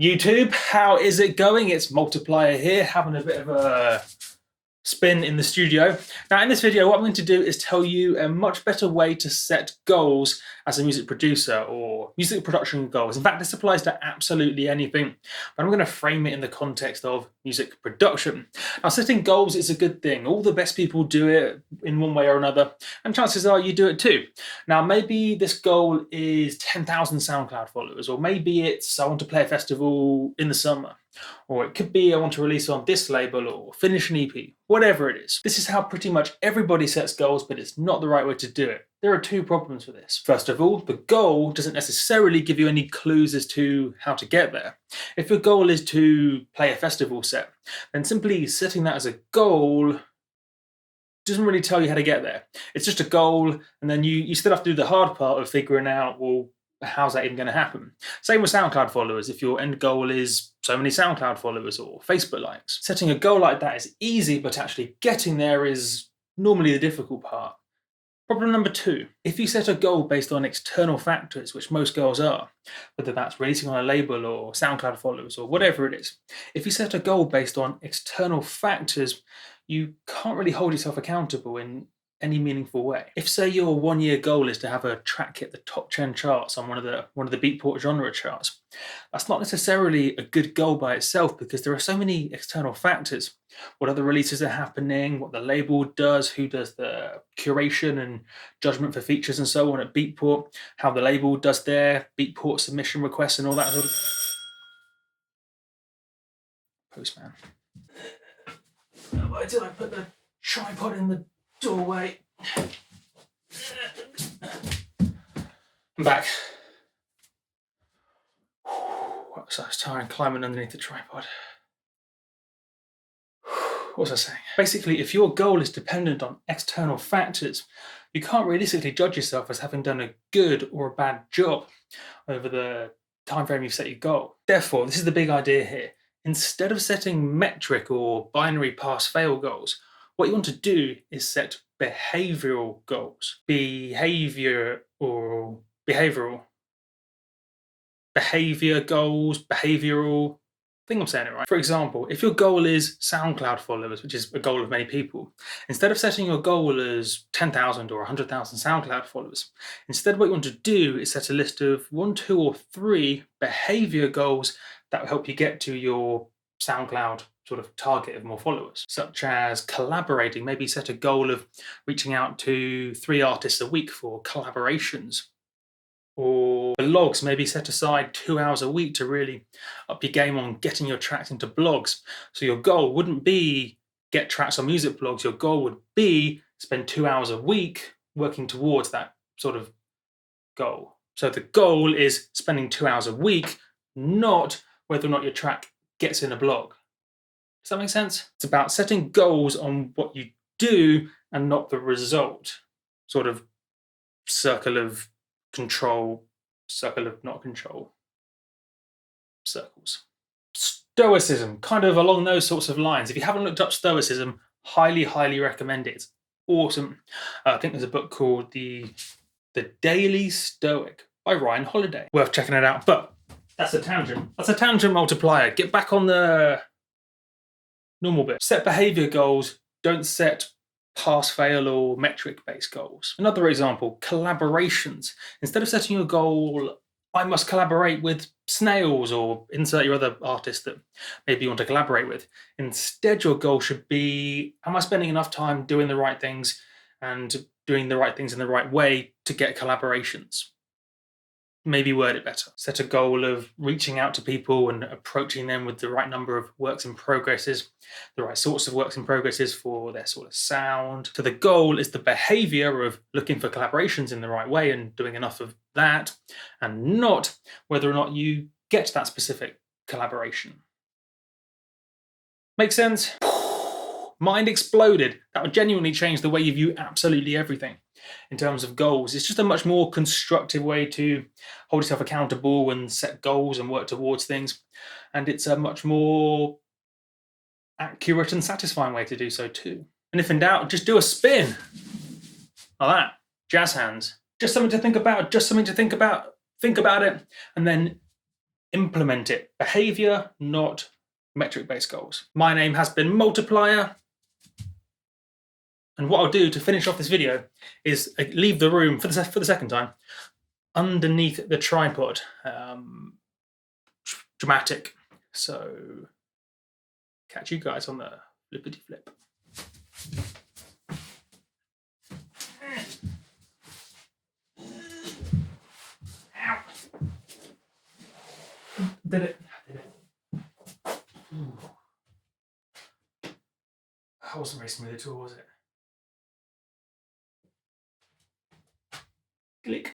YouTube, how is it going? It's Multiplier here, having a bit of a spin in the studio. Now in this video, what I'm going to do is tell you a much better way to set goals as a music producer or music production goals. In fact, this applies to absolutely anything, but I'm going to frame it in the context of music production. Now, setting goals is a good thing. All the best people do it in one way or another, and chances are you do it too. Now, maybe this goal is 10,000 SoundCloud followers, or maybe it's I want to play a festival in the summer. Or it could be I want to release on this label or finish an EP, whatever it is. This is how pretty much everybody sets goals, but it's not the right way to do it. There are two problems with this. First of all, the goal doesn't necessarily give you any clues as to how to get there. If your goal is to play a festival set, then simply setting that as a goal doesn't really tell you how to get there. It's just a goal, and then you still have to do the hard part of figuring out, well, how's that even going to happen? Same with SoundCloud followers. If your end goal is so many SoundCloud followers or Facebook likes, setting a goal like that is easy, but actually getting there is normally the difficult part. Problem number two, if you set a goal based on external factors, which most goals are, whether that's releasing on a label or SoundCloud followers or whatever it is, if you set a goal based on external factors, you can't really hold yourself accountable in any meaningful way. If, say, your 1 year goal is to have a track hit the top 10 charts on one of the Beatport genre charts, that's not necessarily a good goal by itself because there are so many external factors. What other releases are happening, what the label does, who does the curation and judgment for features and so on at Beatport, how the label does their Beatport submission requests and all that sort of... Postman. Why did I put the tripod in the doorway? I'm back. So I was tired climbing underneath the tripod. What was I saying? Basically, if your goal is dependent on external factors, you can't realistically judge yourself as having done a good or a bad job over the time frame you've set your goal. Therefore, this is the big idea here. Instead of setting metric or binary pass-fail goals, what you want to do is set behavioral goals. Behavior goals, behavioral. I think I'm saying it right. For example, if your goal is SoundCloud followers, which is a goal of many people, instead of setting your goal as 10,000 or 100,000 SoundCloud followers, instead what you want to do is set a list of 1, 2, or 3 behavior goals that will help you get to your SoundCloud sort of target of more followers, such as collaborating. Maybe set a goal of reaching out to 3 artists a week for collaborations. Or blogs, maybe set aside 2 hours a week to really up your game on getting your tracks into blogs. So your goal wouldn't be get tracks on music blogs. Your goal would be spend 2 hours a week working towards that sort of goal. So the goal is spending 2 hours a week, not whether or not your track gets in a blog. Does that make sense? It's about setting goals on what you do and not the result. Sort of circle of control, circle of not control, circles. Stoicism, kind of along those sorts of lines. If you haven't looked up Stoicism, highly, highly recommend it. It's awesome. I think there's a book called The Daily Stoic by Ryan Holiday. Worth checking it out, but that's a tangent. That's a tangent multiplier. Get back on the normal bit. Set behavior goals, don't set pass-fail or metric-based goals. Another example, collaborations. Instead of setting your goal, I must collaborate with Snails or insert your other artist that maybe you want to collaborate with. Instead, your goal should be, am I spending enough time doing the right things and doing the right things in the right way to get collaborations? Maybe word it better. Set a goal of reaching out to people and approaching them with the right number of works in progresses, the right sorts of works in progresses for their sort of sound. So the goal is the behavior of looking for collaborations in the right way and doing enough of that, and not whether or not you get to that specific collaboration. Make sense? Mind exploded. That would genuinely change the way you view absolutely everything in terms of goals. It's just a much more constructive way to hold yourself accountable and set goals and work towards things. And it's a much more accurate and satisfying way to do so too. And if in doubt, just do a spin. Like that. Jazz hands. Just something to think about, just something to think about. Think about it. And then implement it. Behavior, not metric-based goals. My name has been Multiplier. And what I'll do to finish off this video is leave the room for the second time underneath the tripod. Dramatic. So catch you guys on the flippity flip. Ow. Did it. That wasn't very smooth at all, was it?